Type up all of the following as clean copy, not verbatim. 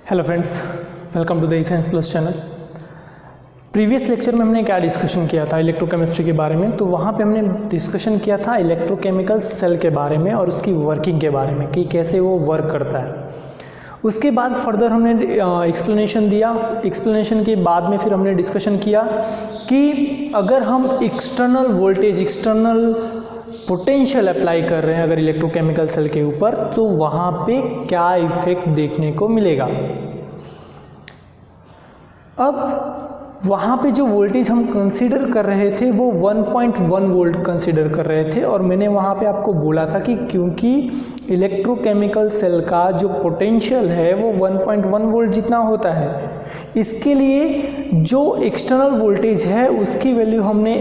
Hello friends, welcome to the science plus channel. Previous lecture में हमने क्या discussion किया था इलेक्ट्रोकेमिस्ट्री के बारे में। तो वहाँ पे हमने डिस्कशन किया था इलेक्ट्रोकेमिकल सेल के बारे में और उसकी वर्किंग के बारे में कि कैसे वो वर्क करता है। उसके बाद फर्दर हमने एक्सप्लेनेशन दिया। एक्सप्लेनेशन के बाद में फिर हमने डिस्कशन किया कि अगर हम external voltage, external potential apply कर रहे हैं अगर इलेक्ट्रोकेमिकल सेल के ऊपर, तो वहाँ पे क्या इफेक्ट देखने को मिलेगा। अब वहाँ पे जो वोल्टेज हम कंसीडर कर रहे थे वो 1.1 वोल्ट कंसीडर कर रहे थे, और मैंने वहाँ पे आपको बोला था कि क्योंकि इलेक्ट्रोकेमिकल सेल का जो पोटेंशियल है वो 1.1 वोल्ट जितना होता है, इसके लिए जो एक्सटर्नल वोल्टेज है उसकी वैल्यू हमने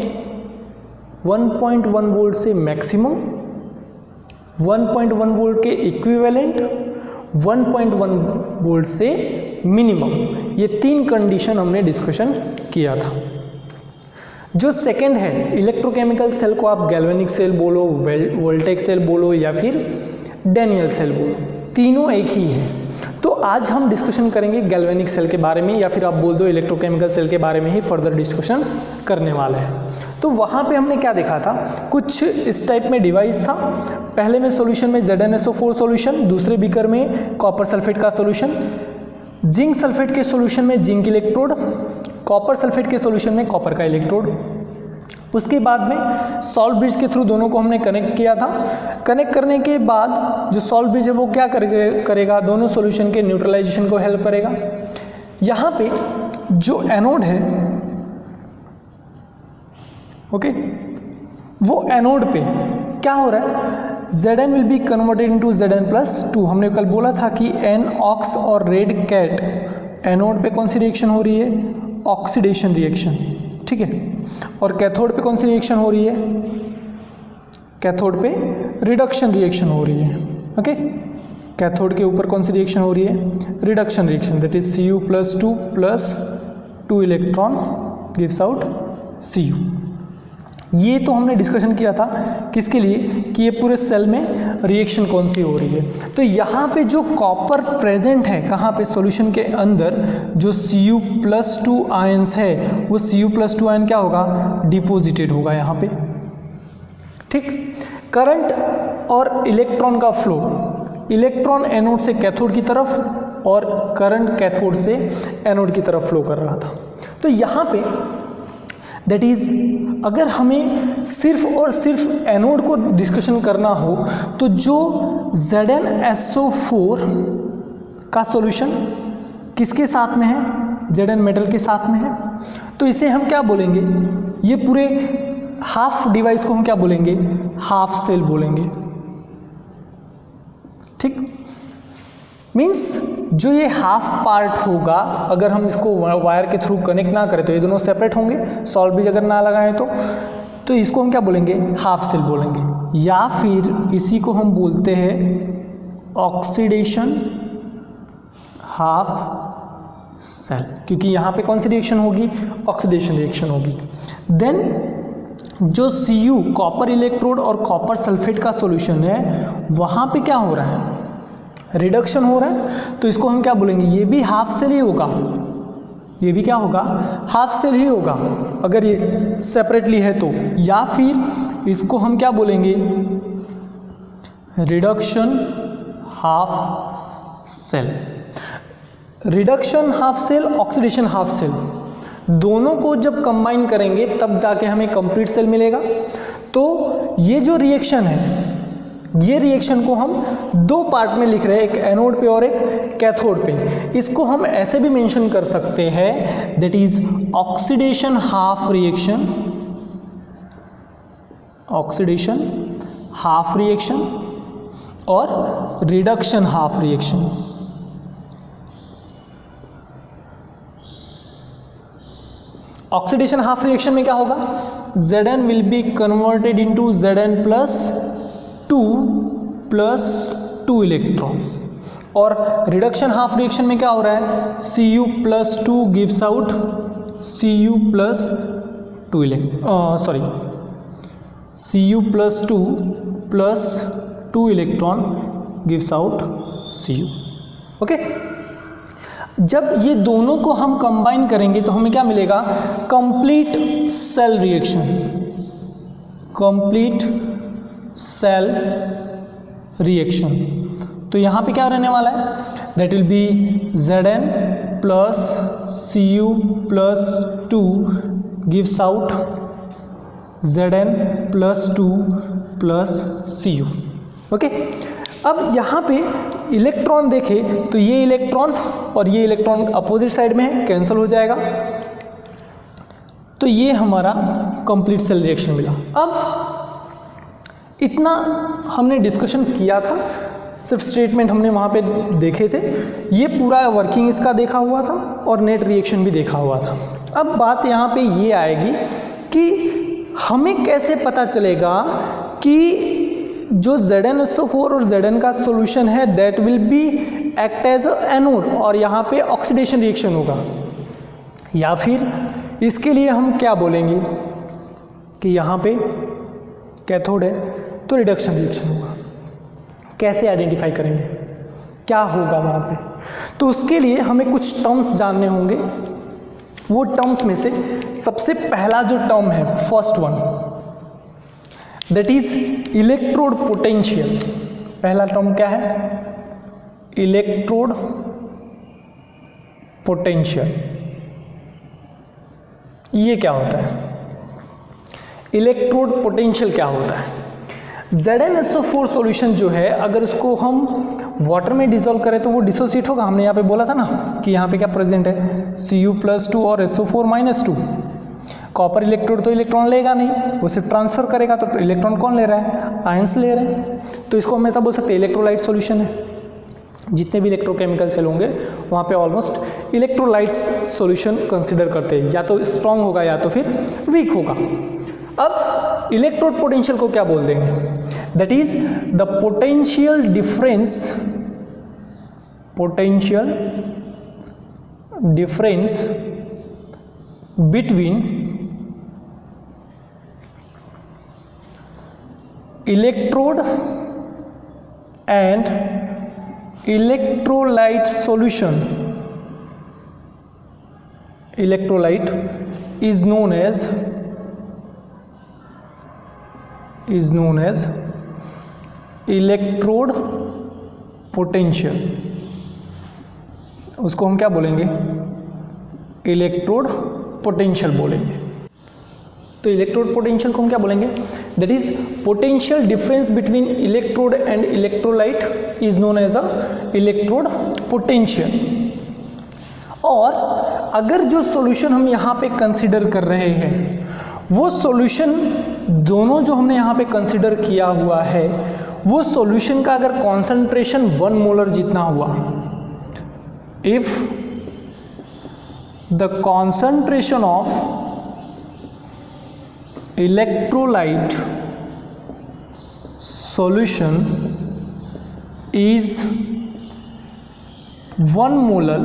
1.1 वोल्ट से मैक्सिमम, 1.1 वोल्ट के इक्विवेलेंट, 1.1 वोल्ट से मिनिमम, ये तीन कंडीशन हमने डिस्कशन किया था। जो सेकंड है इलेक्ट्रोकेमिकल सेल को आप गैल्वेनिक सेल बोलो, वोल्टेक सेल बोलो या फिर डैनियल सेल बोलो, तीनों एक ही है। तो आज हम डिस्कशन करेंगे गैल्वेनिक सेल के बारे में, या फिर आप बोल दो इलेक्ट्रोकेमिकल सेल के बारे में ही फर्दर डिस्कशन करने वाले हैं। तो वहाँ पे हमने क्या देखा था, कुछ इस टाइप में डिवाइस था। पहले में सॉल्यूशन में ZnSO4 सॉल्यूशन, दूसरे बीकर में कॉपर सल्फेट का सॉल्यूशन, जिंक सल्फेट के सॉल्यूशन में जिंक इलेक्ट्रोड, कॉपर सल्फेट के सॉल्यूशन में कॉपर का इलेक्ट्रोड। उसके बाद में सॉल्ट ब्रिज के थ्रू दोनों को हमने कनेक्ट किया था। कनेक्ट करने के बाद जो सॉल्ट ब्रिज है वो क्या करेगा, दोनों सॉल्यूशन के न्यूट्रलाइजेशन को हेल्प करेगा। यहाँ पे जो एनोड है, ओके, वो एनोड पे क्या हो रहा है, Zn will be converted into Zn+2। हमने कल बोला था कि NOx और रेड कैट एनोड पे कौन सी रिएक्शन हो रही है, ऑक्सीडेशन रिएक्शन, ठीक है। और कैथोड पे कौन सी रिएक्शन हो रही है, कैथोड पे रिडक्शन रिएक्शन हो रही है, ओके। कैथोड के ऊपर कौन सी रिएक्शन हो रही है, reduction reaction, that is Cu+2 plus 2 electron gives out Cu। ये तो हमने डिस्कशन किया था किसके लिए, कि ये पूरे सेल में रिएक्शन कौन सी हो रही है। तो यहाँ पे जो कॉपर प्रेजेंट है कहाँ पे, सॉल्यूशन के अंदर जो Cu+2 आयंस है, वो Cu+2 आयन क्या होगा, डिपोजिटेड होगा यहाँ पे, ठीक। करंट और इलेक्ट्रॉन का फ्लो, इलेक्ट्रॉन एनोड से कैथोड की तरफ और करंट कैथोड से एनोड की तरफ फ्लो कर रहा था। तो यहाँ पे दैट इज, अगर हमें सिर्फ और सिर्फ एनोड को डिस्कशन करना हो तो जो ZnSO4 का सॉल्यूशन किसके साथ में है, Zn मेटल के साथ में है, तो इसे हम क्या बोलेंगे, ये पूरे हाफ डिवाइस को हम क्या बोलेंगे, हाफ सेल बोलेंगे, ठीक। मीन्स जो ये हाफ पार्ट होगा, अगर हम इसको वायर के थ्रू कनेक्ट ना करें तो ये दोनों सेपरेट होंगे, सॉल्ट भी अगर ना लगाएं तो इसको हम क्या बोलेंगे, हाफ सेल बोलेंगे। या फिर इसी को हम बोलते हैं ऑक्सीडेशन हाफ सेल, क्योंकि यहाँ पे कौन सी रिएक्शन होगी, ऑक्सीडेशन रिएक्शन होगी। देन जो Cu कॉपर इलेक्ट्रोड और कॉपर सल्फेट का सॉल्यूशन है, वहाँ पे क्या हो रहा है, रिडक्शन हो रहा है, तो इसको हम क्या बोलेंगे, ये भी हाफ सेल ही होगा, ये भी क्या होगा, हाफ सेल ही होगा अगर ये सेपरेटली है तो। या फिर इसको हम क्या बोलेंगे, reduction half cell. Reduction half cell, oxidation half cell, दोनों को जब कंबाइन करेंगे तब जाके हमें कंप्लीट सेल मिलेगा। तो ये जो रिएक्शन है, ये रिएक्शन को हम दो पार्ट में लिख रहे हैं, एक एनोड पे और एक कैथोड पे। इसको हम ऐसे भी मेंशन कर सकते हैं, that is oxidation half reaction, oxidation half reaction और reduction half reaction. Oxidation half reaction में क्या होगा, Zn will be converted into Zn+2 plus 2 electron. और रिडक्शन हाफ रिएक्शन में क्या हो रहा है, Cu+2 gives out Cu+2 plus 2 electron gives out Cu, okay. जब ये दोनों को हम कंबाइन करेंगे तो हमें क्या मिलेगा, complete cell reaction, complete cell reaction. तो यहाँ पे क्या रहने वाला है, that will be Zn plus Cu plus 2 gives out Zn plus 2 plus Cu। Okay, अब यहाँ पे इलेक्ट्रॉन देखें तो ये इलेक्ट्रॉन और ये इलेक्ट्रॉन अपोजिट साइड में है, कैंसिल हो जाएगा। तो ये हमारा कंप्लीट सेल रिएक्शन मिला। अब इतना हमने डिस्कशन किया था, सिर्फ स्टेटमेंट हमने वहाँ पे देखे थे, ये पूरा वर्किंग इसका देखा हुआ था और नेट रिएक्शन भी देखा हुआ था। अब बात यहाँ पे ये आएगी कि हमें कैसे पता चलेगा कि जो ZnSO4 और Zn का सॉल्यूशन है that will be act as a anode और यहाँ पे ऑक्सीडेशन रिएक्शन होगा, या फिर इसके लिए हम क्या बोलेंगे कि यहाँ पे कैथोड है तो रिडक्शन रिएक्शन होगा। कैसे आइडेंटिफाई करेंगे, क्या होगा वहाँ पे? तो उसके लिए हमें कुछ टर्म्स जानने होंगे। वो टर्म्स में से सबसे पहला जो टर्म है, first one, that is electrode potential. पहला टर्म क्या है, इलेक्ट्रोड पोटेंशियल। ये क्या होता है, इलेक्ट्रोड पोटेंशियल क्या होता है? ZnSO4 सॉल्यूशन जो है, अगर उसको हम वाटर में डिसॉल्व करें तो वो डिसोसिएट होगा। हमने यहाँ पे बोला था ना कि यहाँ पे क्या प्रेजेंट है, Cu प्लस 2 और SO4 माइनस 2। कॉपर इलेक्ट्रोड तो इलेक्ट्रॉन लेगा नहीं, वो सिर्फ ट्रांसफर करेगा। तो इलेक्ट्रॉन कौन ले रहा है, आयंस ले रहे हैं। तो इसको हमेशा बोल सकते हैं इलेक्ट्रोलाइट सॉल्यूशन है। जितने भी इलेक्ट्रोकेमिकल सेल होंगे वहाँ पे ऑलमोस्ट इलेक्ट्रोलाइट्स सॉल्यूशन कंसिडर करते हैं, या तो स्ट्रांग होगा या तो फिर वीक होगा। अब इलेक्ट्रोड पोटेंशियल को क्या बोल देंगे, that is the potential difference between electrode and electrolyte solution. Electrolyte is known as electrode potential. उसको हम क्या बोलेंगे, इलेक्ट्रोड पोटेंशियल बोलेंगे। तो इलेक्ट्रोड पोटेंशियल को हम क्या बोलेंगे, that is potential difference between electrode and electrolyte is known as a electrode potential. और अगर जो सॉल्यूशन हम यहाँ पे कंसिडर कर रहे हैं, वो सॉल्यूशन दोनों जो हमने यहाँ पे कंसिडर किया हुआ है, वो सॉल्यूशन का अगर कॉन्सेंट्रेशन 1 मोलर जितना हुआ, if the concentration of electrolyte solution is 1 molar,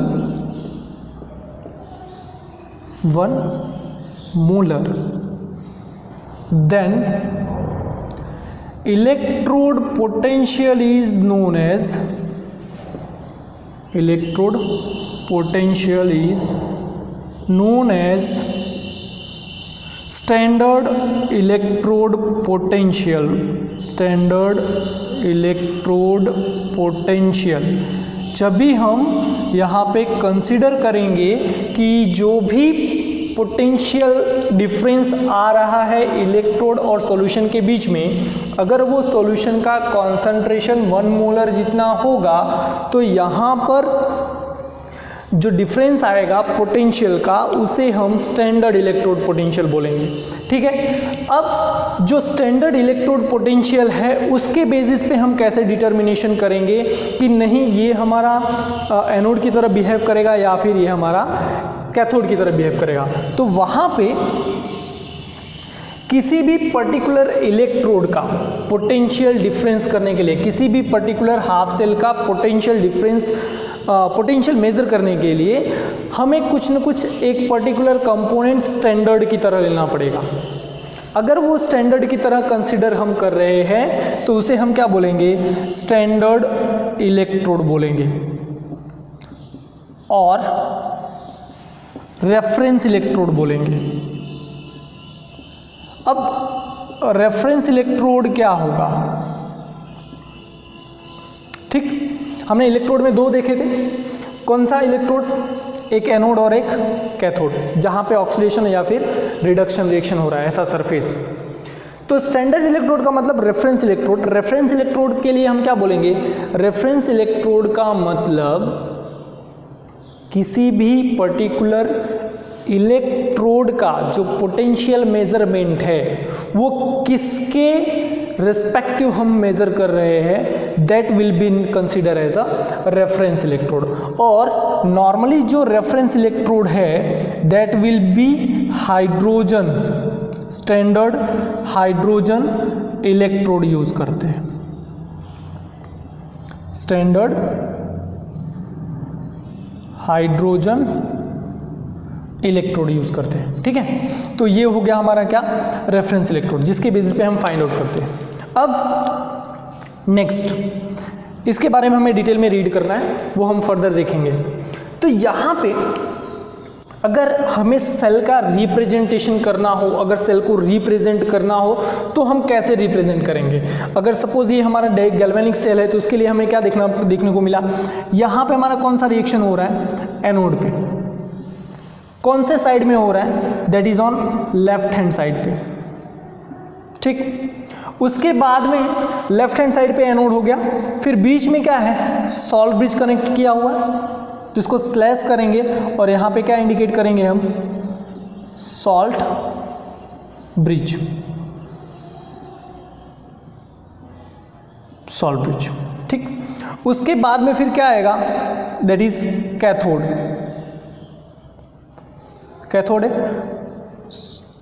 then electrode potential is known as standard electrode potential. जब भी हम यहाँ पे कंसिडर करेंगे कि जो भी पोटेंशियल डिफरेंस आ रहा है इलेक्ट्रोड और सॉल्यूशन के बीच में, अगर वो सॉल्यूशन का कॉन्सेंट्रेशन 1 मोलर जितना होगा, तो यहाँ पर जो डिफरेंस आएगा पोटेंशियल का, उसे हम स्टैंडर्ड इलेक्ट्रोड पोटेंशियल बोलेंगे। ठीक है, अब जो स्टैंडर्ड इलेक्ट्रोड पोटेंशियल है उसके बेसिस पे हम कैसे डिटर्मिनेशन करेंगे कि नहीं ये हमारा एनोड की तरह बिहेव करेगा या फिर ये हमारा कैथोड की तरह बिहेव करेगा। तो वहाँ पे किसी भी पर्टिकुलर इलेक्ट्रोड का पोटेंशियल डिफरेंस करने के लिए, किसी भी पर्टिकुलर हाफ सेल का पोटेंशियल मेजर करने के लिए हमें कुछ न कुछ एक पर्टिकुलर कंपोनेंट स्टैंडर्ड की तरह लेना पड़ेगा। अगर वो स्टैंडर्ड की तरह कंसिडर हम कर रहे हैं तो उसे हम क्या बोलेंगे, स्टैंडर्ड इलेक्ट्रोड बोलेंगे। और रेफरेंस इलेक्ट्रोड बोलेंगे। अब रेफरेंस इलेक्ट्रोड क्या होगा? ठीक, हमने इलेक्ट्रोड में दो देखे थे। कौन सा इलेक्ट्रोड? एक एनोड और एक कैथोड, जहां पे ऑक्सीडेशन या फिर रिडक्शन रिएक्शन हो रहा है, ऐसा सरफेस। तो स्टैंडर्ड इलेक्ट्रोड का मतलब रेफरेंस इलेक्ट्रोड। रेफरेंस इलेक्ट्रोड के लिए हम क्या बोलेंगे? रेफरेंस इलेक्ट्रोड का मतलब किसी भी पर्टिकुलर इलेक्ट्रोड का जो पोटेंशियल मेजरमेंट है वो किसके रिस्पेक्टिव हम मेजर कर रहे हैं, that will be consider as a reference electrode. और नॉर्मली जो रेफरेंस इलेक्ट्रोड है that will be hydrogen, standard hydrogen electrode use करते हैं, स्टैंडर्ड हाइड्रोजन इलेक्ट्रोड यूज करते हैं। ठीक है, तो ये हो गया हमारा क्या? रेफरेंस इलेक्ट्रोड, जिसके बेसिस पे हम फाइंड आउट करते हैं। अब नेक्स्ट, इसके बारे में हमें डिटेल में रीड करना है, वो हम फर्दर देखेंगे। तो यहाँ पे अगर हमें सेल का रिप्रेजेंटेशन करना हो, अगर सेल को रिप्रेजेंट करना हो तो हम कैसे रिप्रेजेंट करेंगे? अगर सपोज ये हमारा गैल्वेनिक सेल है तो उसके लिए हमें क्या देखने को मिला? यहाँ पे हमारा कौन सा रिएक्शन हो रहा है? एनोड पे। कौन से साइड में हो रहा है? That is on left hand side पे। ठीक, उसके बाद में लेफ्ट हैंड साइड पे एनोड हो गया, फिर बीच में क्या है? सॉल्ट ब्रिज कनेक्ट किया हुआ है, तो इसको स्लैश करेंगे और यहाँ पे क्या इंडिकेट करेंगे हम? Salt bridge, salt bridge. ठीक, उसके बाद में फिर क्या आएगा? That is cathode. कैथोड है,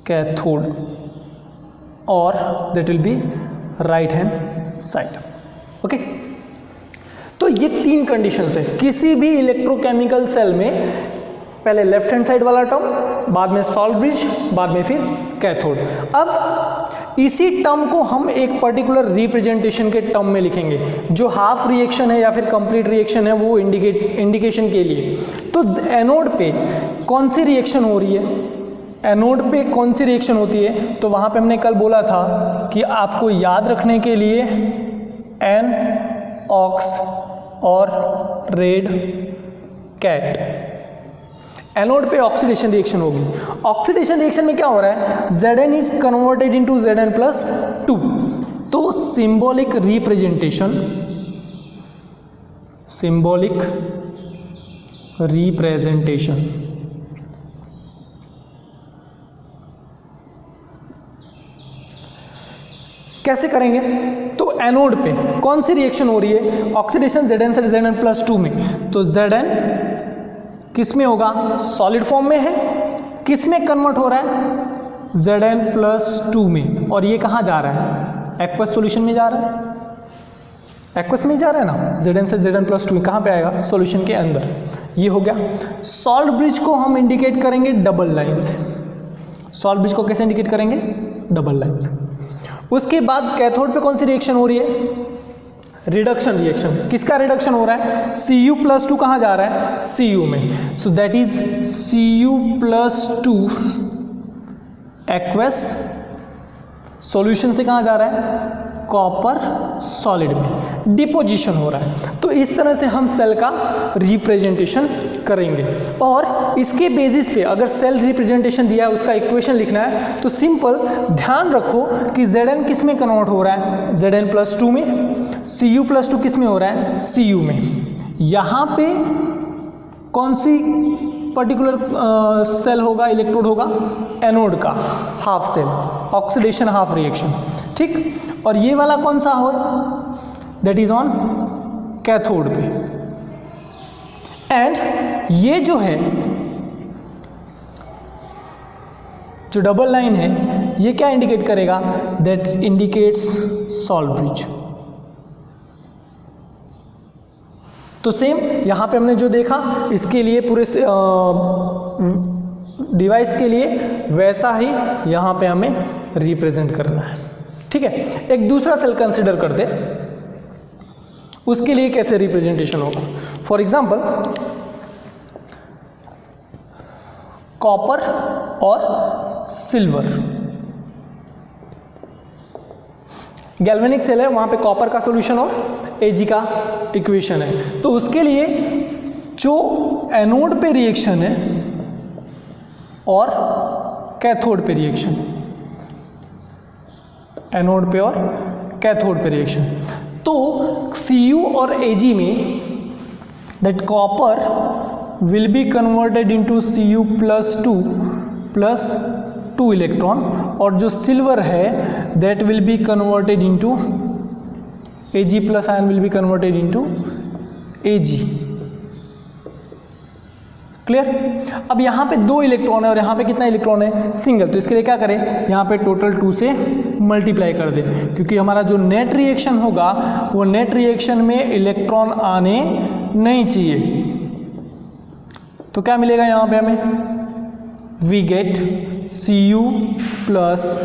कैथोड, और that will B right hand side. Okay, तो ये तीन कंडीशंस है किसी भी इलेक्ट्रोकेमिकल सेल में। पहले लेफ्ट हैंड साइड वाला टर्म, बाद में सॉल्ट ब्रिज, बाद में फिर कैथोड। अब इसी टर्म को हम एक पर्टिकुलर रिप्रेजेंटेशन के टर्म में लिखेंगे, जो हाफ रिएक्शन है या फिर कंप्लीट रिएक्शन है वो इंडिकेशन के लिए। तो एनोड पे कौन सी रिएक्शन हो रही है? एनोड पे कौन सी रिएक्शन होती है? तो वहाँ पे हमने कल बोला था कि आपको याद रखने के लिए एन ऑक्स और रेड कैट। एनोड पे ऑक्सीडेशन रिएक्शन होगी। ऑक्सीडेशन रिएक्शन में क्या हो रहा है? Zn is converted into Zn+2। तो सिंबॉलिक रिप्रेजेंटेशन, सिंबॉलिक रिप्रेजेंटेशन कैसे करेंगे? तो एनोड पे कौन सी रिएक्शन हो रही है? ऑक्सीडेशन Zn से Zn+2 में। तो Zn किस में होगा? सॉलिड फॉर्म में है। किस में कन्वर्ट हो रहा है? Zn+2 में। और ये कहाँ जा रहा है? एक्वस सॉल्यूशन में जा रहा है। एक्वस में ही जा रहा है ना। Zn से Zn+2 कहाँ पे आएगा? सॉल्यूशन के अंदर। ये हो गया। सॉल्ट ब्रिज को हम इंडिकेट करेंगे डबल लाइन से। सॉल्ट ब्रिज को कैसे इंडिकेट करेंगे? डबल लाइन से। उसके बाद कैथोड पे कौन सी रिएक्शन हो रही है? Reduction reaction. किसका रिडक्शन हो रहा है? Cu+2 कहाँ जा रहा है? Cu में। सो that is Cu+2 aqueous solution से कहाँ जा रहा है? कॉपर सॉलिड में डिपोजिशन हो रहा है। तो इस तरह से हम सेल का रिप्रेजेंटेशन करेंगे। और इसके बेसिस पे अगर सेल रिप्रेजेंटेशन दिया है, उसका इक्वेशन लिखना है, तो सिंपल ध्यान रखो कि Zn किस में कन्वर्ट हो रहा है? Zn+2 में। Cu+2 किस में हो रहा है? Cu में। यहाँ पे कौन सी पर्टिकुलर सेल होगा, इलेक्ट्रोड होगा? एनोड का half cell, oxidation half reaction. ठीक, और ये वाला कौन सा हो? दैट इज ऑन कैथोड पे। एंड ये जो है, जो डबल लाइन है, ये क्या इंडिकेट करेगा? That indicates salt bridge. तो सेम यहाँ पे हमने जो देखा, इसके लिए पूरे डिवाइस के लिए वैसा ही यहाँ पे हमें रिप्रेजेंट करना है। ठीक है, एक दूसरा सेल कंसिडर करते, उसके लिए कैसे रिप्रेजेंटेशन होगा। फॉर एग्जांपल कॉपर और सिल्वर। गैल्वेनिक सेल है, वहां पे कॉपर का सॉल्यूशन और Ag का इक्वेशन है। तो उसके लिए जो एनोड पे रिएक्शन है और कैथोड पे रिएक्शन, एनोड पे और कैथोड पे रिएक्शन, तो Cu और Ag में that copper will be converted into Cu+2 plus 2 electron, और जो सिल्वर है that will be converted into Ag plus ion will be converted into Ag। Clear? अब यहाँ पे 2 इलेक्ट्रॉन है और यहाँ पे कितना इलेक्ट्रॉन है? सिंगल। तो इसके लिए क्या करें, यहाँ पे टोटल 2 से मल्टीप्लाई कर दें, क्योंकि हमारा जो नेट रिएक्शन होगा वो नेट रिएक्शन में इलेक्ट्रॉन आने नहीं चाहिए। तो क्या मिलेगा यहाँ पे हमें? We get Cu plus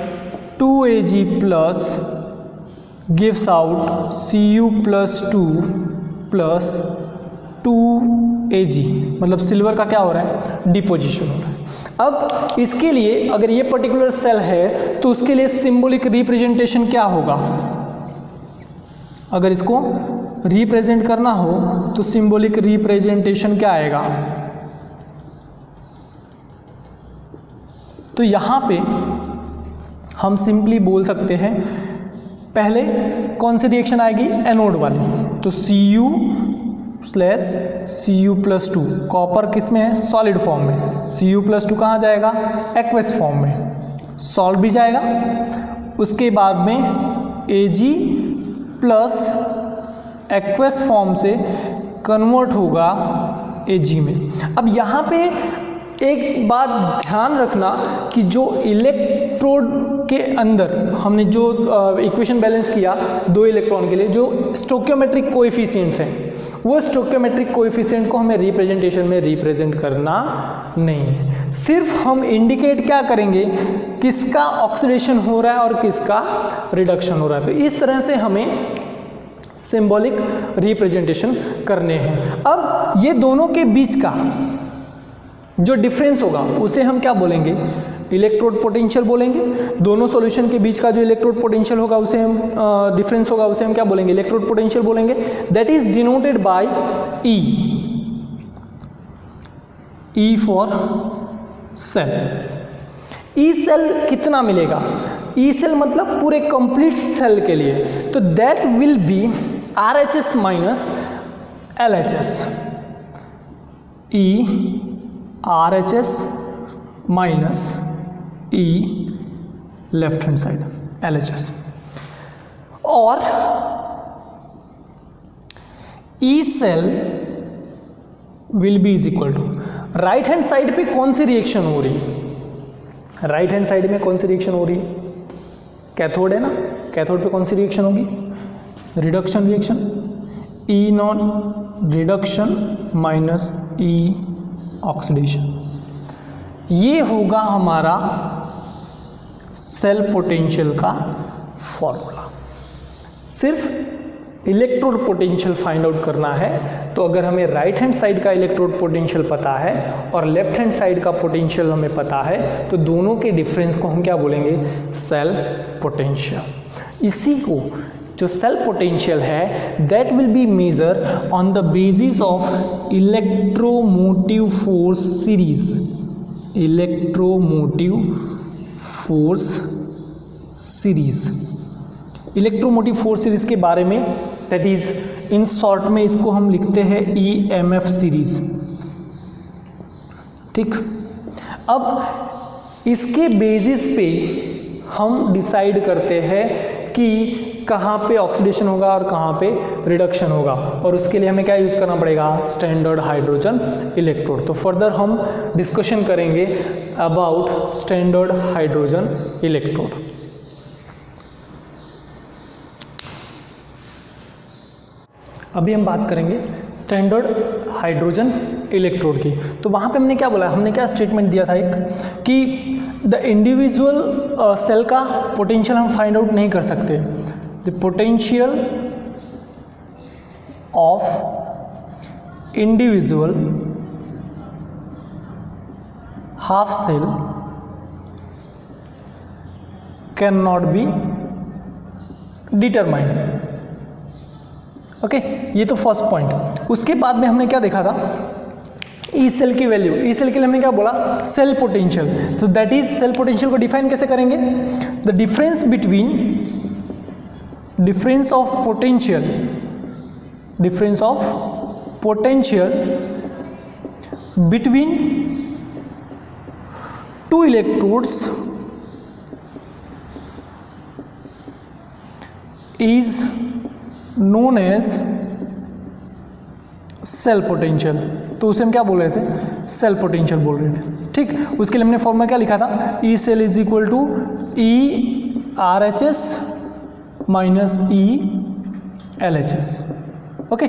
2Ag plus gives out Cu+2 plus 2Ag, मतलब सिल्वर का क्या हो रहा है? डिपोजिशन हो रहा है। अब इसके लिए अगर ये पर्टिकुलर सेल है तो उसके लिए सिंबॉलिक रिप्रेजेंटेशन क्या होगा? अगर इसको रिप्रेजेंट करना हो तो सिंबॉलिक रिप्रेजेंटेशन क्या आएगा? तो यहाँ पे हम सिंपली बोल सकते हैं, पहले कौन सी रिएक्शन आएगी? एनोड वाली। तो Cu+2, कॉपर किस में है? सॉलिड फॉर्म में। Cu+2 कहाँ जाएगा? एक्वस फॉर्म में, सॉल्व भी जाएगा। उसके बाद में Ag प्लस एक्वस फॉर्म से कन्वर्ट होगा Ag में। अब यहाँ पे एक बात ध्यान रखना कि जो इलेक्ट्रोड के अंदर हमने जो इक्वेशन बैलेंस किया 2 इलेक्ट्रॉन के लिए, जो स्टोकियोमेट्रिक कोएफिशिएंट्स हैं, वो स्टोकियोमेट्रिक कोएफिशिएंट को हमें रिप्रेजेंटेशन में रिप्रेजेंट करना नहीं है। सिर्फ हम इंडिकेट क्या करेंगे? किसका ऑक्सीडेशन हो रहा है और किसका रिडक्शन हो रहा है। तो इस तरह से हमें सिंबॉलिक रिप्रेजेंटेशन करने हैं। अब ये दोनों के बीच का जो डिफरेंस होगा उसे हम क्या बोलेंगे? इलेक्ट्रोड पोटेंशियल बोलेंगे। दोनों सॉल्यूशन के बीच का जो इलेक्ट्रोड पोटेंशियल होगा उसे हम डिफरेंस होगा उसे हम क्या बोलेंगे? इलेक्ट्रोड पोटेंशियल बोलेंगे। That is denoted by E। E for cell. E cell कितना मिलेगा? E सेल मतलब पूरे कंप्लीट सेल के लिए। तो that will be RHS minus LHS। E RHS minus E left hand side LHS, और E cell will be is equal to, right hand side पे कौन सी रिएक्शन हो रही है? राइट हैंड साइड में कौन सी रिएक्शन हो रही है? कैथोड है ना, कैथोड पे कौन सी रिएक्शन होगी? Reduction reaction. E0 reduction minus E oxidation. ये होगा हमारा सेल पोटेंशियल का फॉर्मूला। सिर्फ इलेक्ट्रोड पोटेंशियल फाइंड आउट करना है। तो अगर हमें राइट हैंड साइड का इलेक्ट्रोड पोटेंशियल पता है और लेफ्ट हैंड साइड का पोटेंशियल हमें पता है, तो दोनों के डिफरेंस को हम क्या बोलेंगे? Cell potential. इसी को जो सेल पोटेंशियल है that will be measure on the basis of electromotive force series. Electromotive force series, electromotive force series के बारे में, दैट इज इन शॉर्ट में इसको हम लिखते हैं EMF सीरीज। ठीक, अब इसके बेसिस पे हम डिसाइड करते हैं कि कहाँ पे ऑक्सीडेशन होगा और कहाँ पे रिडक्शन होगा, और उसके लिए हमें क्या यूज़ करना पड़ेगा? Standard hydrogen electrode. तो फर्दर हम डिस्कशन करेंगे अबाउट स्टैंडर्ड हाइड्रोजन इलेक्ट्रोड। अभी हम बात करेंगे स्टैंडर्ड हाइड्रोजन इलेक्ट्रोड की। तो वहाँ पे हमने क्या बोला? हमने क्या स्टेटमेंट दिया था एक, कि द इंडिविजुअल सेल का पोटेंशियल हम फाइंड आउट नहीं कर सकते। The potential of individual half cell cannot be determined. Okay ये तो फर्स्ट पॉइंट. उसके बाद में हमने क्या देखा था, ई सेल की वैल्यू. ई सेल के लिए हमने क्या बोला, सेल पोटेंशियल. तो दैट इज सेल पोटेंशियल को डिफाइन कैसे करेंगे, the difference between difference of potential between two electrodes is known as cell potential. तो उसे हम क्या बोल रहे थे, सेल पोटेंशियल बोल रहे थे. ठीक, उसके लिए हमने फॉर्मूला क्या लिखा था, E cell is equal to E R H S minus E L H S. Okay,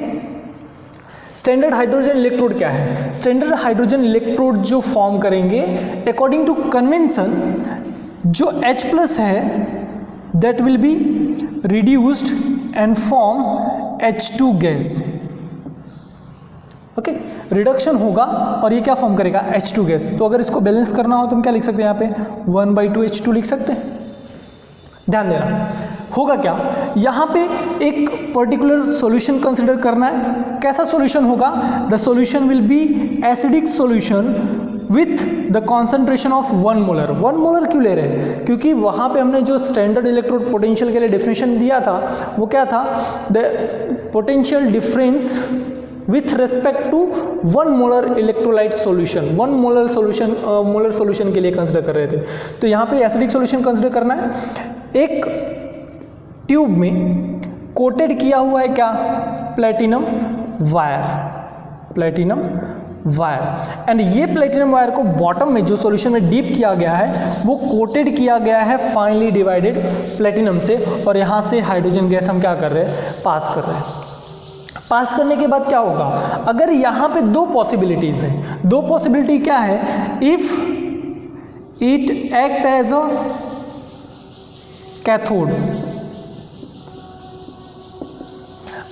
standard hydrogen electrode क्या है, स्टैंडर्ड हाइड्रोजन इलेक्ट्रोड जो फॉर्म करेंगे अकॉर्डिंग टू कन्वेंशन, जो H प्लस है that will be reduced and form H2 gas. Okay, reduction होगा और ये क्या फॉर्म करेगा, H2 गैस. तो अगर इसको बैलेंस करना हो तो हम क्या लिख सकते हैं, यहाँ पे 1/2 H2 लिख सकते हैं. ध्यान देना, होगा क्या, यहाँ पे एक पर्टिकुलर सॉल्यूशन कंसिडर करना है. कैसा सॉल्यूशन होगा, the solution will be acidic solution with the concentration of 1 molar. 1 molar क्यों ले रहे हैं, क्योंकि वहाँ पे हमने जो स्टैंडर्ड इलेक्ट्रोड पोटेंशियल के लिए डेफिनेशन दिया था वो क्या था, the potential difference with respect to 1 molar electrolyte solution. 1 molar solution के लिए कंसिडर कर रहे थे. तो यहाँ पे एसिडिक सॉल्यूशन कंसिडर करना है. एक ट्यूब में कोटेड किया हुआ है क्या, प्लेटिनम वायर, एंड ये प्लेटिनम वायर को बॉटम में जो सॉल्यूशन में डीप किया गया है वो कोटेड किया गया है फाइनली डिवाइडेड प्लेटिनम से, और यहाँ से हाइड्रोजन गैस हम क्या कर रहे हैं, पास कर रहे हैं. पास करने के बाद क्या होगा, अगर यहाँ पे दो पॉसिबिलिटीज हैं. दो पॉसिबिलिटी क्या है, if it act as a cathode,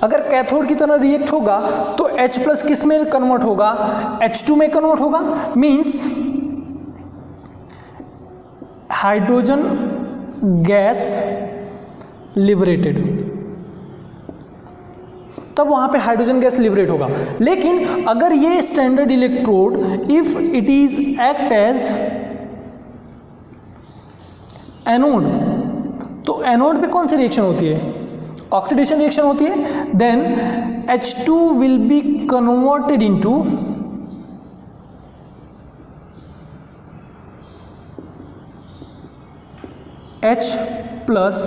अगर कैथोड की तरह रिएक्ट होगा तो H प्लस किस में कन्वर्ट होगा, H2 में कन्वर्ट होगा. मीन्स हाइड्रोजन गैस लिबरेटेड, तब वहां पे हाइड्रोजन गैस लिबरेट होगा. लेकिन अगर ये standard electrode if it is act as anode, तो एनोड पे कौन सी रिएक्शन होती है, ऑक्सीडेशन रिएक्शन होती है. Then H2 will be converted into H plus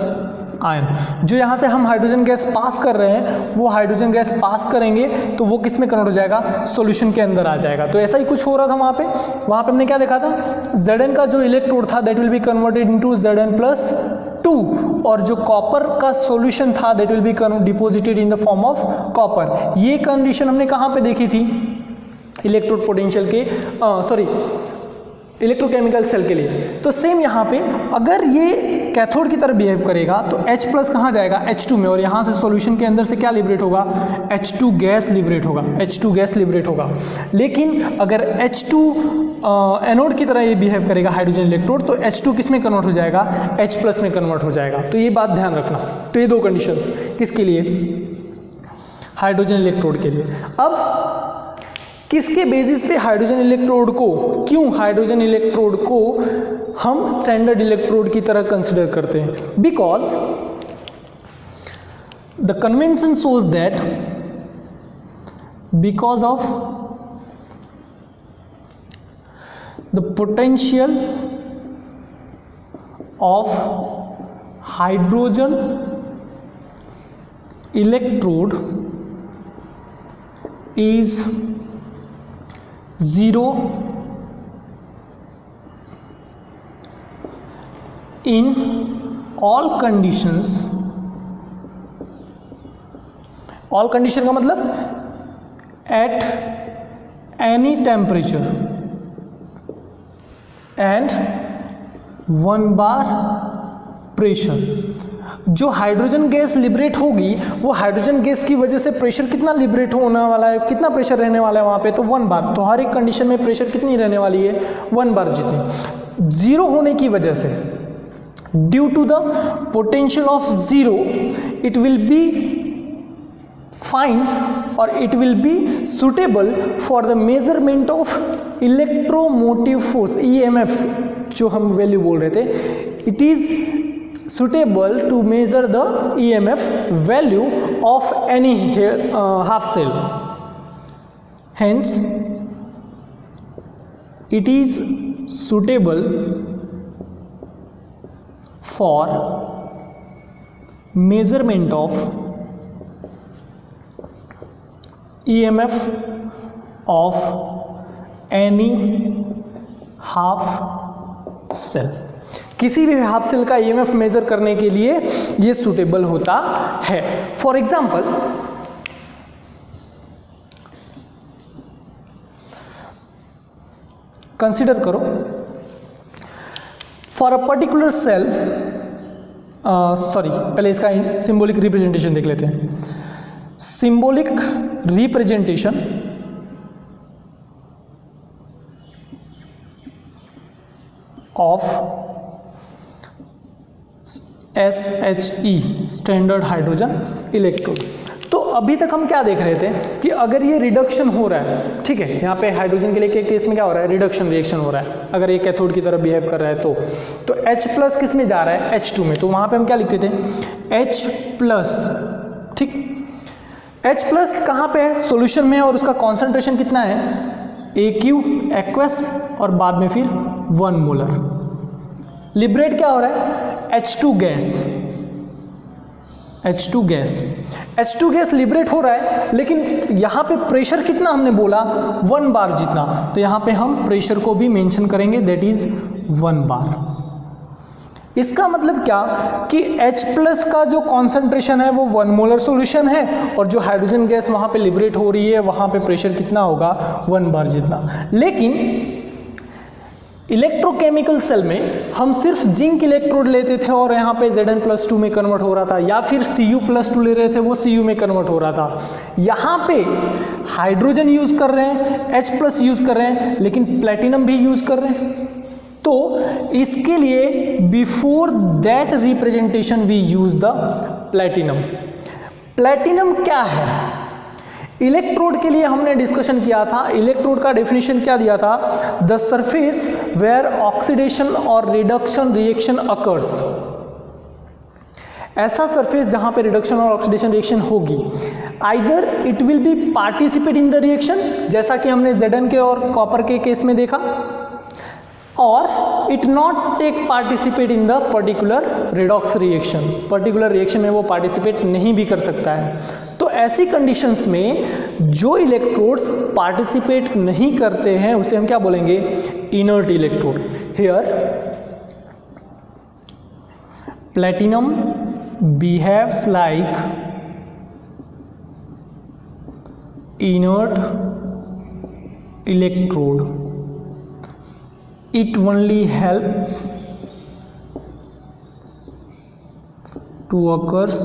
ion. जो यहाँ से हम हाइड्रोजन गैस पास कर रहे हैं वो हाइड्रोजन गैस पास करेंगे तो वो किस में कन्वर्ट हो जाएगा, सॉल्यूशन के अंदर आ जाएगा. तो ऐसा ही कुछ हो रहा था वहाँ पे हमने क्या देखा था, Zn का जो इलेक्ट्रोड था that will be converted into Zn plus 2, और जो कॉपर का सॉल्यूशन था that will be deposited in the form of copper. ये कंडीशन हमने कहाँ पे देखी थी, इलेक्ट्रोड पोटेंशियल के इलेक्ट्रोकेमिकल सेल के लिए. तो सेम यहाँ पे अगर ये कैथोड की तरह बिहेव करेगा तो H प्लस कहाँ जाएगा, H2 में, और यहाँ से सॉल्यूशन के अंदर से क्या लिबरेट होगा, H2 गैस लिबरेट होगा. लेकिन अगर H2 एनोड की तरह ये बिहेव करेगा हाइड्रोजन इलेक्ट्रोड, तो H2 किस में कन्वर्ट हो जाएगा, H प्लस में कन्वर्ट हो जाएगा. तो ये बात ध्यान रखना. तो ये दो कंडीशंस किसके लिए, हाइड्रोजन इलेक्ट्रोड के लिए. अब किसके बेसिस पे हाइड्रोजन इलेक्ट्रोड को, क्यों हाइड्रोजन इलेक्ट्रोड को हम स्टैंडर्ड इलेक्ट्रोड की तरह कंसिडर करते हैं, because the convention shows that because of the potential of hydrogen electrode is 0 in all conditions. all condition का मतलब at any temperature and 1 bar pressure. जो हाइड्रोजन गैस लिबरेट होगी वो हाइड्रोजन गैस की वजह से प्रेशर कितना लिबरेट होने वाला है, कितना प्रेशर रहने वाला है वहाँ पे, तो 1 बार। तो हर एक कंडीशन में प्रेशर कितनी रहने वाली है, 1 बार जितनी। जीरो होने की वजह से, due to the potential of zero, it will be find और it will be suitable for the measurement of electromotive force, EMF जो हम वैल्यू बोल रहे थे, it is suitable to measure the EMF value of any half cell. Hence, it is suitable for measurement of EMF of any half cell. किसी भी half cell का EMF major करने के लिए ये सुटेबल होता है। फॉर एग्जाम्पल, कंसिडर करो, फॉर अ पर्टिकुलर सेल, पहले इसका सिंबॉलिक रिप्रेजेंटेशन देख लेते हैं। Symbolic representation of SHE, standard hydrogen electrode. तो अभी तक हम क्या देख रहे थे कि अगर ये रिडक्शन हो रहा है, ठीक है, यहाँ पे हाइड्रोजन के लिए केस में क्या हो रहा है, रिडक्शन रिएक्शन हो रहा है, अगर ये कैथोड की तरह बिहेव कर रहा है तो H+ किस में जा रहा है, H2 में। तो वहाँ पे हम क्या लिखते थे, H+, ठीक। H+ कहाँ पे है, सॉल्यूशन में है, और उसका कॉन्सेंट्रेशन कितना है, AQ एक्वस, और बाद में फिर 1 मोलर। लिबरेट क्या हो रहा है, H2 gas, H2 gas, H2 gas liberate हो रहा है, लेकिन यहाँ पे प्रेशर कितना हमने बोला, 1 बार जितना। तो यहाँ पे हम प्रेशर को भी मेंशन करेंगे, दैट इज 1 बार। इसका मतलब क्या कि H+ का जो कॉन्सेंट्रेशन है वो 1 मोलर सॉल्यूशन है, और जो हाइड्रोजन गैस वहाँ पे लिबरेट हो रही है वहाँ पे प्रेशर कितना होगा, 1 बार जितना। लेकिन इलेक्ट्रोकेमिकल सेल में हम सिर्फ जिंक इलेक्ट्रोड लेते थे और यहाँ पे Zn+2 में कन्वर्ट हो रहा था, या फिर Cu+2 ले रहे थे, वो Cu में कन्वर्ट हो रहा था। यहाँ पे हाइड्रोजन यूज कर रहे हैं, H+ यूज कर रहे हैं, लेकिन प्लेटिनम भी यूज कर रहे हैं। तो इसके लिए before that representation we use the platinum. Platinum क्या है, इलेक्ट्रोड के लिए हमने डिस्कशन किया था, इलेक्ट्रोड का डेफिनेशन क्या दिया था, द सरफेस वेयर ऑक्सीडेशन और रिडक्शन रिएक्शन अकर्स। ऐसा सरफेस जहां पे रिडक्शन और ऑक्सीडेशन रिएक्शन होगी, either it will B participate in the reaction, जैसा कि हमने Zn के और कॉपर के केस में देखा, और it not take participate in the particular redox reaction, particular reaction में वो पार्टिसिपेट नहीं भी कर सकता है। तो ऐसी कंडीशंस में जो इलेक्ट्रोड्स पार्टिसिपेट नहीं करते हैं उसे हम क्या बोलेंगे, inert electrode. Here platinum behaves like inert electrode, it only help to occurs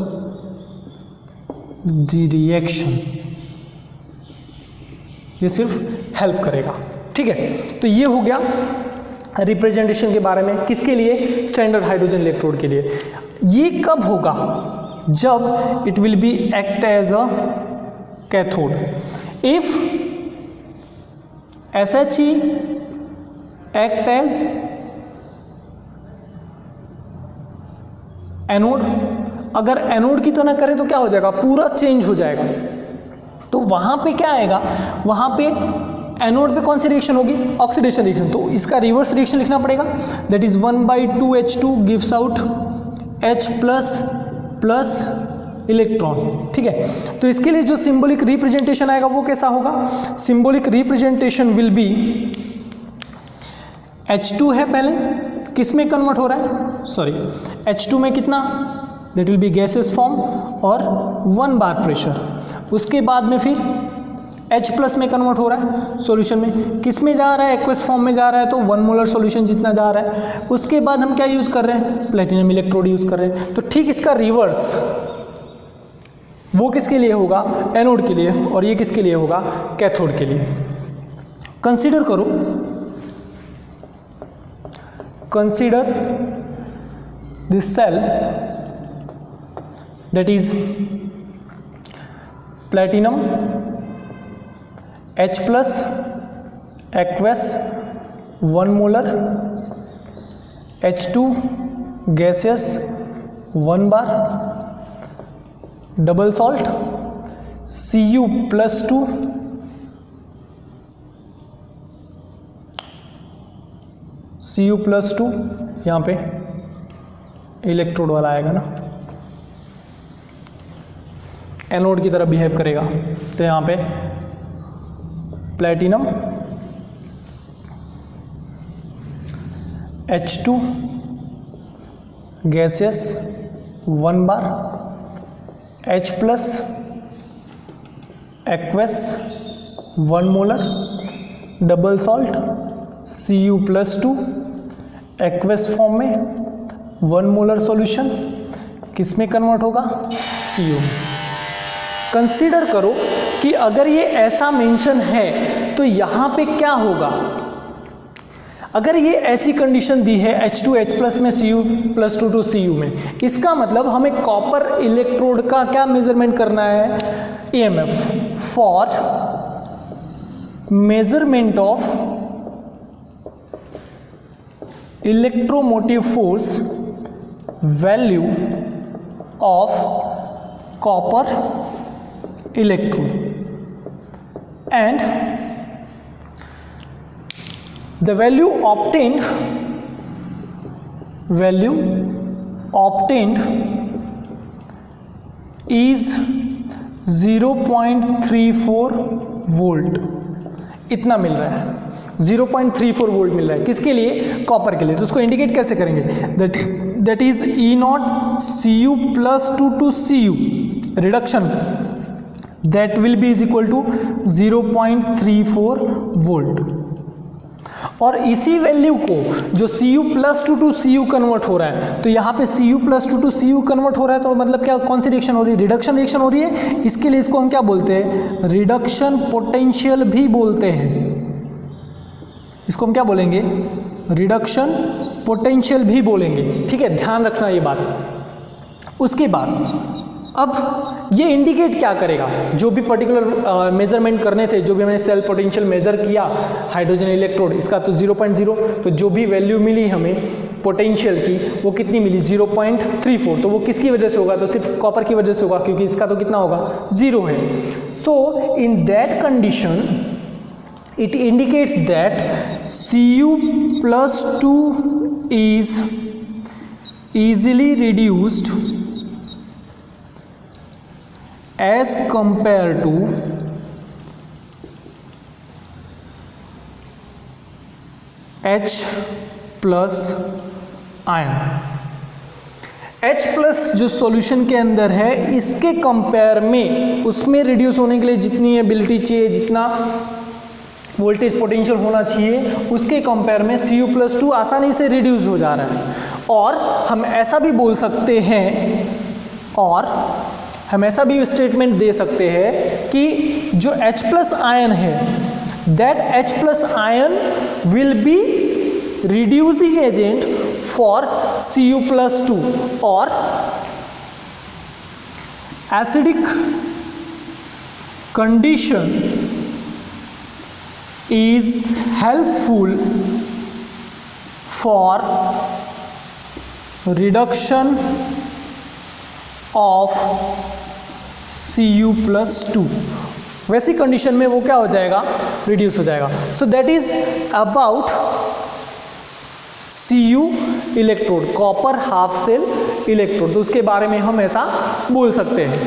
the reaction, ये सिर्फ हेल्प करेगा, ठीक है। तो ये हो गया रिप्रेजेंटेशन के बारे में, किसके लिए, स्टैंडर्ड हाइड्रोजन इलेक्ट्रोड के लिए। ये कब होगा, जब it will be act as a cathode. If SHE act as anode, अगर एनोड की तरह करे तो क्या हो जाएगा, पूरा चेंज हो जाएगा। तो वहां पे क्या आएगा, वहां पे एनोड पे कौन सी रिएक्शन होगी, ऑक्सीडेशन रिएक्शन। तो इसका रिवर्स रिएक्शन लिखना पड़ेगा, that is 1/2H2 gives out H++ electron, ठीक है। तो इसके लिए जो सिंबॉलिक रिप्रेजेंटेशन आएगा वो कैसा होगा, symbolic representation will be, H2 है पहले, किस में कन्वर्ट हो रहा है, सॉरी H2 में कितना, that will B gases form और 1 बार प्रेशर। उसके बाद में फिर H प्लस में कन्वर्ट हो रहा है सॉल्यूशन में, किस में जा रहा है, एक्वस फॉर्म में जा रहा है, तो 1 मोलर सॉल्यूशन जितना जा रहा है। उसके बाद हम क्या यूज़ कर रहे हैं, प्लेटिनम इलेक्ट्रोड यूज़ कर रहे हैं। तो ठीक इसका रिवर्स वो किसके लिए होगा, एनोड के लिए, और ये किसके लिए होगा, कैथोड के लिए। कंसीडर करो, consider this cell that is platinum H plus aqueous 1 molar, H2 gaseous 1 bar, double salt Cu plus 2, Cu plus 2 यहाँ पे इलेक्ट्रोड वाला आएगा ना, एनोड की तरह बिहेव करेगा। तो यहाँ पे प्लेटिनम H2 गैसियस 1 बार, H plus aqueous 1 molar, double salt Cu plus 2 aqueous form में 1 मोलर सॉल्यूशन किस में कन्वर्ट होगा, Cu। कंसीडर करो कि अगर ये ऐसा मेंशन है तो यहाँ पे क्या होगा, अगर ये ऐसी कंडीशन दी है H2H प्लस में Cu प्लस 2 टू Cu में, इसका मतलब हमें कॉपर इलेक्ट्रोड का क्या मेजरमेंट करना है, EMF for measurement of electromotive force value of copper electrode and the value obtained is 0.34 volt, इतना मिल रहा है, 0.34 वोल्ट मिल रहा है किसके लिए, कॉपर के लिए। तो उसको इंडिकेट कैसे करेंगे, that is E not Cu plus 2 to Cu रिडक्शन, that will be is equal to 0.34 volt. और इसी वैल्यू को जो Cu plus 2 to Cu convert हो रहा है, तो यहाँ पे Cu plus 2 to Cu convert हो रहा है, तो मतलब क्या, कौन सी रिएक्शन हो रही है, रिडक्शन रिएक्शन हो रही है। इसके लिए इसको हम क्या बोलते हैं, रिडक्शन पोटेंशियल भी बोलते हैं। इसको हम क्या बोलेंगे, रिडक्शन पोटेंशियल भी बोलेंगे, ठीक है, ध्यान रखना ये बात। उसके बाद अब ये इंडिकेट क्या करेगा, जो भी पर्टिकुलर मेजरमेंट करने थे, जो भी मैंने सेल पोटेंशियल मेजर किया हाइड्रोजन इलेक्ट्रोड, इसका तो 0.0, तो जो भी वैल्यू मिली हमें पोटेंशियल की वो कितनी मिली, 0.34। तो वो किसकी वजह से होगा, तो सिर्फ कॉपर की वजह से होगा, क्योंकि इसका तो कितना होगा, 0 है। So in that condition it indicates that Cu plus 2 is easily reduced as compared to H plus ion. H plus जो सॉल्यूशन के अंदर है, इसके कंपेयर में उसमें रिड्यूस होने के लिए जितनी एबिलिटी चाहिए, जितना वोल्टेज पोटेंशियल होना चाहिए, उसके कंपेयर में Cu प्लस 2 आसानी से रिड्यूस हो जा रहा है। और हम ऐसा भी बोल सकते हैं, और हम ऐसा भी स्टेटमेंट दे सकते हैं कि जो H प्लस आयन है, that H plus ion will be reducing agent for Cu plus 2, और acidic condition is helpful for reduction of Cu plus 2। वैसी कंडीशन में वो क्या हो जाएगा, रिड्यूस हो जाएगा। So that is about Cu electrode, copper half cell electrode. तो उसके बारे में हम ऐसा बोल सकते हैं।